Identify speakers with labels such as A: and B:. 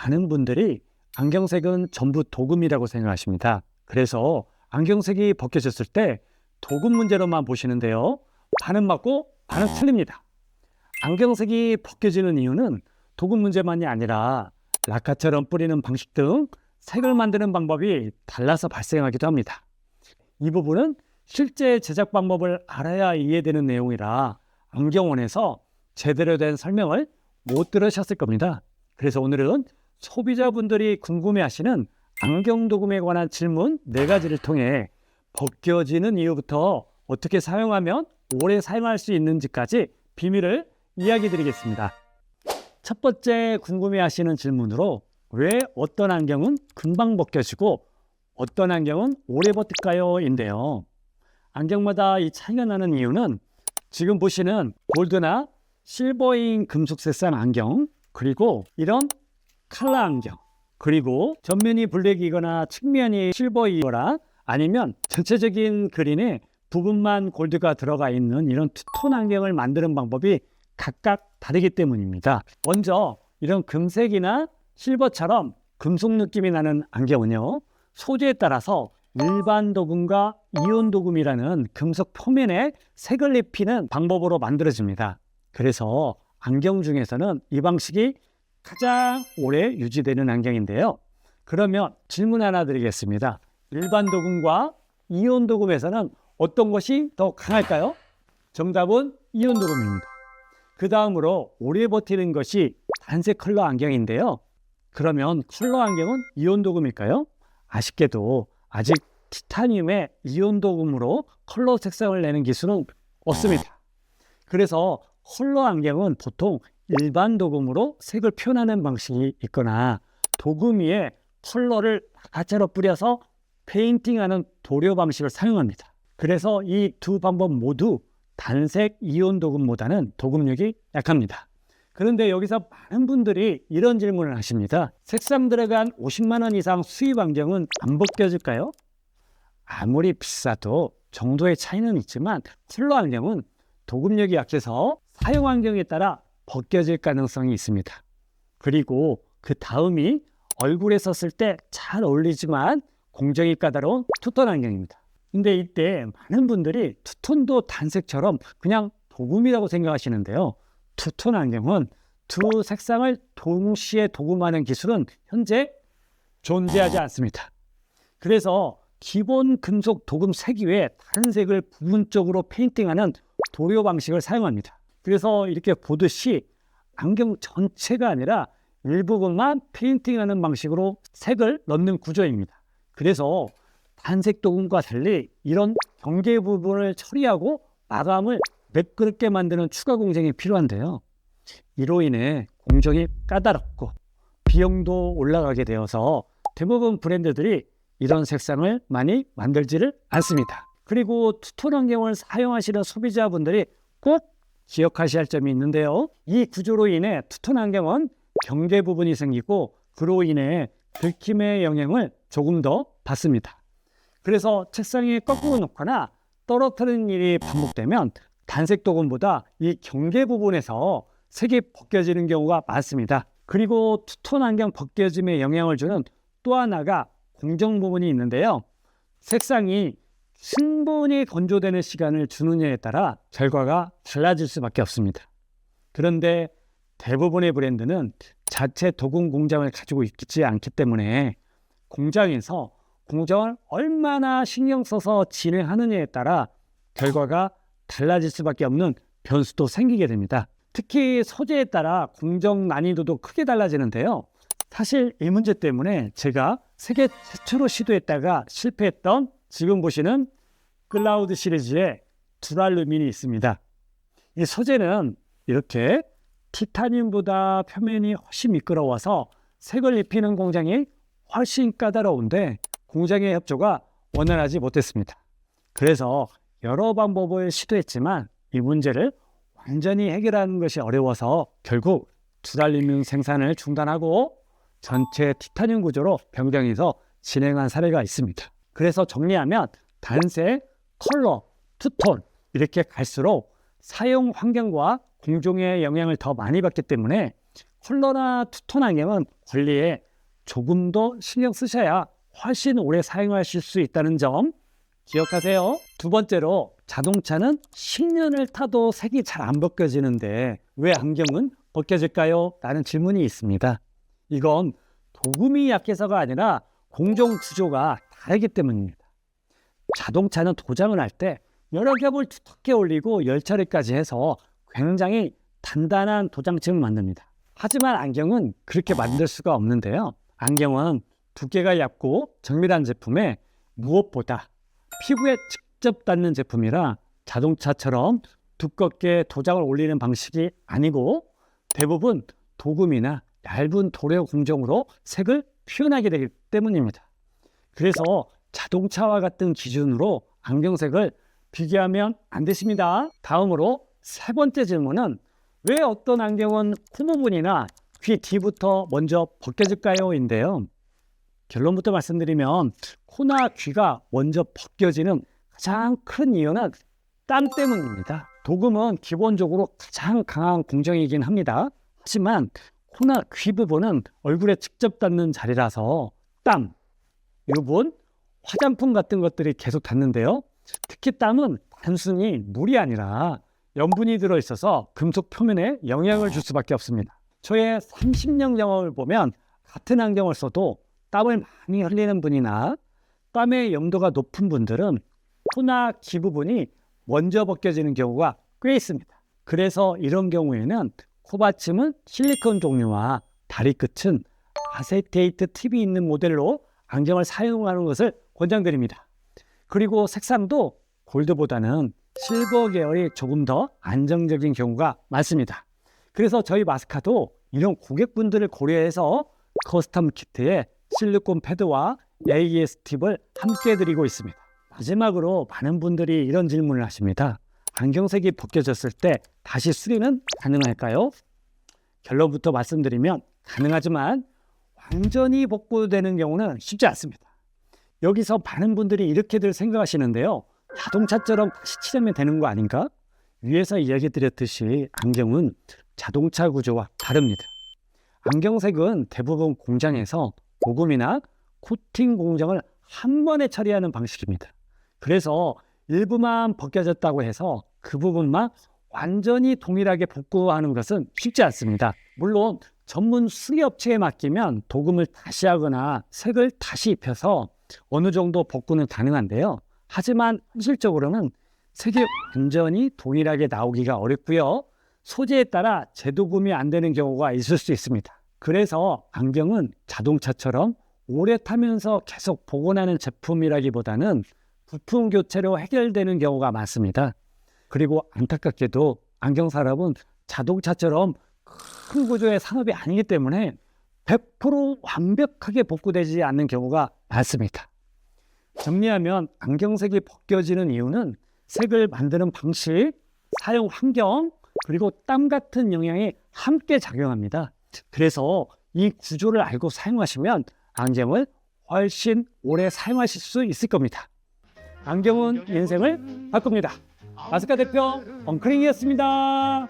A: 많은 분들이 안경색은 전부 도금이라고 생각하십니다. 그래서 안경색이 벗겨졌을 때 도금 문제로만 보시는데요. 반은 맞고 반은 틀립니다. 안경색이 벗겨지는 이유는 도금 문제만이 아니라 라카처럼 뿌리는 방식 등 색을 만드는 방법이 달라서 발생하기도 합니다. 이 부분은 실제 제작 방법을 알아야 이해되는 내용이라 안경원에서 제대로 된 설명을 못 들으셨을 겁니다. 그래서 오늘은 소비자분들이 궁금해하시는 안경도금에 관한 질문 4가지를 통해 벗겨지는 이유부터 어떻게 사용하면 오래 사용할 수 있는지까지 비밀을 이야기 드리겠습니다. 첫 번째 궁금해하시는 질문으로 왜 어떤 안경은 금방 벗겨지고 어떤 안경은 오래 버틸까요? 인데요. 안경마다 이 차이가 나는 이유는 지금 보시는 골드나 실버인 금속 색상 안경, 그리고 이런 칼라 안경, 그리고 전면이 블랙이거나 측면이 실버이거나 아니면 전체적인 그린에 부분만 골드가 들어가 있는 이런 투톤 안경을 만드는 방법이 각각 다르기 때문입니다. 먼저 이런 금색이나 실버처럼 금속 느낌이 나는 안경은요, 소재에 따라서 일반 도금과 이온 도금이라는 금속 표면에 색을 입히는 방법으로 만들어집니다. 그래서 안경 중에서는 이 방식이 가장 오래 유지되는 안경인데요. 그러면 질문 하나 드리겠습니다. 일반 도금과 이온 도금에서는 어떤 것이 더 강할까요? 정답은 이온 도금입니다. 그 다음으로 오래 버티는 것이 단색 컬러 안경인데요. 그러면 컬러 안경은 이온 도금일까요? 아쉽게도 아직 티타늄의 이온 도금으로 컬러 색상을 내는 기술은 없습니다. 그래서 컬러 안경은 보통 일반 도금으로 색을 표현하는 방식이 있거나 도금 위에 컬러를 가짜로 뿌려서 페인팅하는 도료 방식을 사용합니다. 그래서 이 두 방법 모두 단색 이온 도금보다는 도금력이 약합니다. 그런데 여기서 많은 분들이 이런 질문을 하십니다. 색상 들어간 50만 원 이상 수입 안경은 안 벗겨질까요? 아무리 비싸도 정도의 차이는 있지만 컬러 안경은 도금력이 약해서 사용 환경에 따라 벗겨질 가능성이 있습니다. 그리고 그 다음이 얼굴에 썼을 때 잘 어울리지만 공정이 까다로운 투톤 안경입니다. 근데 이때 많은 분들이 투톤도 단색처럼 그냥 도금이라고 생각하시는데요. 투톤 안경은 두 색상을 동시에 도금하는 기술은 현재 존재하지 않습니다. 그래서 기본 금속 도금 색 위에 다른 색을 부분적으로 페인팅하는 도료 방식을 사용합니다. 그래서 이렇게 보듯이 안경 전체가 아니라 일부분만 페인팅하는 방식으로 색을 넣는 구조입니다. 그래서 단색 도금과 달리 이런 경계 부분을 처리하고 마감을 매끄럽게 만드는 추가 공정이 필요한데요. 이로 인해 공정이 까다롭고 비용도 올라가게 되어서 대부분 브랜드들이 이런 색상을 많이 만들지를 않습니다. 그리고 투톤 안경을 사용하시는 소비자분들이 꼭 기억하셔야 할 점이 있는데요. 이 구조로 인해 투톤 안경은 경계 부분이 생기고 그로 인해 긁힘의 영향을 조금 더 받습니다. 그래서 책상에 거꾸로 놓거나 떨어뜨리는 일이 반복되면 단색 도금보다 이 경계 부분에서 색이 벗겨지는 경우가 많습니다. 그리고 투톤 안경 벗겨짐에 영향을 주는 또 하나가 공정 부분이 있는데요. 색상이 충분히 건조되는 시간을 주느냐에 따라 결과가 달라질 수밖에 없습니다. 그런데 대부분의 브랜드는 자체 도금 공장을 가지고 있지 않기 때문에 공장에서 공정을 얼마나 신경 써서 진행하느냐에 따라 결과가 달라질 수밖에 없는 변수도 생기게 됩니다. 특히 소재에 따라 공정 난이도도 크게 달라지는데요. 사실 이 문제 때문에 제가 세계 최초로 시도했다가 실패했던 지금 보시는 클라우드 시리즈의 두랄루민이 있습니다. 이 소재는 이렇게 티타늄보다 표면이 훨씬 미끄러워서 색을 입히는 공정이 훨씬 까다로운데 공장의 협조가 원활하지 못했습니다. 그래서 여러 방법을 시도했지만 이 문제를 완전히 해결하는 것이 어려워서 결국 두랄루민 생산을 중단하고 전체 티타늄 구조로 변경해서 진행한 사례가 있습니다. 그래서 정리하면 단색, 컬러, 투톤 이렇게 갈수록 사용 환경과 공정의 영향을 더 많이 받기 때문에 컬러나 투톤 안경은 관리에 조금 더 신경 쓰셔야 훨씬 오래 사용하실 수 있다는 점 기억하세요. 두 번째로, 자동차는 10년을 타도 색이 잘 안 벗겨지는데 왜 안경은 벗겨질까요? 라는 질문이 있습니다. 이건 도금이 약해서가 아니라 공정 구조가 다르기 때문입니다. 자동차는 도장을 할 때 여러 겹을 두텁게 올리고 열처리까지 해서 굉장히 단단한 도장층을 만듭니다. 하지만 안경은 그렇게 만들 수가 없는데요. 안경은 두께가 얇고 정밀한 제품에 무엇보다 피부에 직접 닿는 제품이라 자동차처럼 두껍게 도장을 올리는 방식이 아니고 대부분 도금이나 얇은 도료 공정으로 색을 표현하게 되기 때문입니다. 그래서 자동차와 같은 기준으로 안경색을 비교하면 안 되십니다. 다음으로 세 번째 질문은 왜 어떤 안경은 코 부분이나 귀 뒤부터 먼저 벗겨질까요? 인데요. 결론부터 말씀드리면 코나 귀가 먼저 벗겨지는 가장 큰 이유는 땀 때문입니다. 도금은 기본적으로 가장 강한 공정이긴 합니다. 하지만 코나 귀 부분은 얼굴에 직접 닿는 자리라서 땀, 유분, 화장품 같은 것들이 계속 닿는데요. 특히 땀은 단순히 물이 아니라 염분이 들어있어서 금속 표면에 영향을 줄 수밖에 없습니다. 저의 30년 경험을 보면 같은 안경을 써도 땀을 많이 흘리는 분이나 땀의 염도가 높은 분들은 코나 귀 부분이 먼저 벗겨지는 경우가 꽤 있습니다. 그래서 이런 경우에는 코받침은 실리콘 종류와 다리 끝은 아세테이트 팁이 있는 모델로 안경을 사용하는 것을 권장드립니다. 그리고 색상도 골드보다는 실버 계열이 조금 더 안정적인 경우가 많습니다. 그래서 저희 마스카도 이런 고객분들을 고려해서 커스텀 키트에 실리콘 패드와 AES 팁을 함께 드리고 있습니다. 마지막으로 많은 분들이 이런 질문을 하십니다. 안경색이 벗겨졌을 때 다시 수리는 가능할까요? 결론부터 말씀드리면 가능하지만 완전히 복구되는 경우는 쉽지 않습니다. 여기서 많은 분들이 이렇게들 생각하시는데요. 자동차처럼 다시 칠하면 되는 거 아닌가? 위에서 이야기 드렸듯이 안경은 자동차 구조와 다릅니다. 안경색은 대부분 공장에서 도금이나 코팅 공정을 한 번에 처리하는 방식입니다. 그래서 일부만 벗겨졌다고 해서 그 부분만 완전히 동일하게 복구하는 것은 쉽지 않습니다. 물론 전문 수리업체에 맡기면 도금을 다시 하거나 색을 다시 입혀서 어느 정도 복구는 가능한데요. 하지만 현실적으로는 색이 완전히 동일하게 나오기가 어렵고요. 소재에 따라 재도금이 안 되는 경우가 있을 수 있습니다. 그래서 안경은 자동차처럼 오래 타면서 계속 복원하는 제품이라기보다는 부품 교체로 해결되는 경우가 많습니다. 그리고 안타깝게도 안경 산업은 자동차처럼 큰 구조의 산업이 아니기 때문에 100% 완벽하게 복구되지 않는 경우가 많습니다. 정리하면 안경색이 벗겨지는 이유는 색을 만드는 방식, 사용 환경, 그리고 땀 같은 영향이 함께 작용합니다. 그래서 이 구조를 알고 사용하시면 안경을 훨씬 오래 사용하실 수 있을 겁니다. 안경은 인생을 바꿉니다. 마스카 대표 엉크링이었습니다.